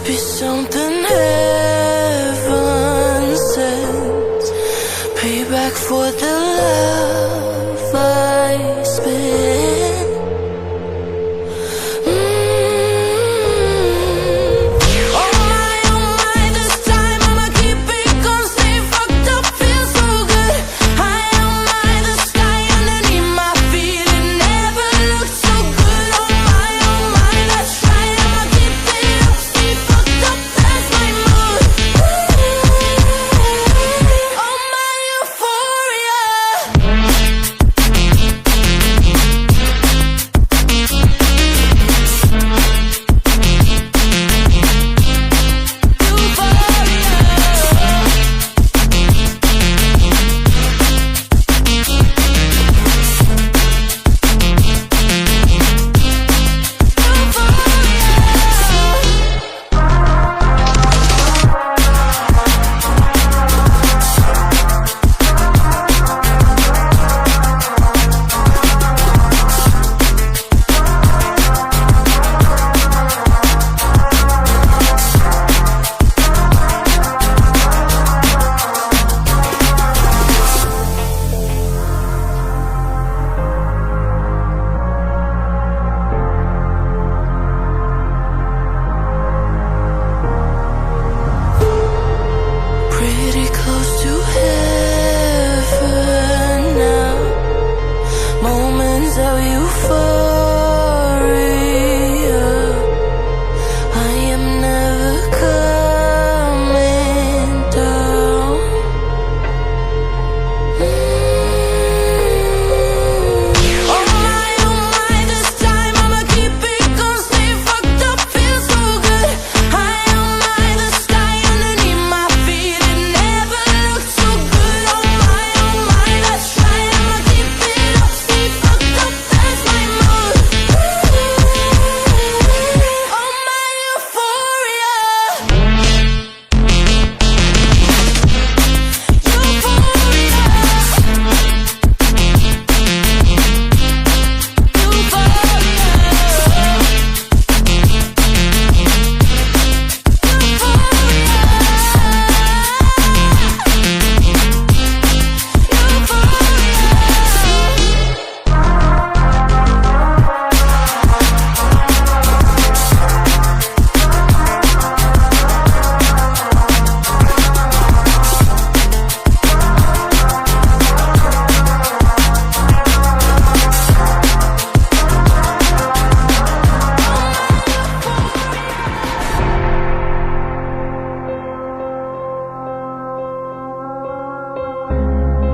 be something heaven sent. Payback for the love I spent. Oh my, this time I'ma keep it going. Stay fucked up, feel so good. High on my, the sky underneath my feet. It never looked so good. Oh my, that's right. I'ma keep it up, stay fucked up, that's my mood. Oh my euphoria. Pretty close to heaven now. Moments of euphoria. I am never coming down. Oh my, this time I'ma keep it going. Stay fucked up, feel so good. High on my, the sky underneath my feet. It never looked so good. Oh my, that's right. I'ma keep it up, stay fucked up, that's my mood. Oh my euphoria.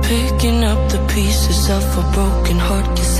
Picking up the pieces of a broken heart, 'cause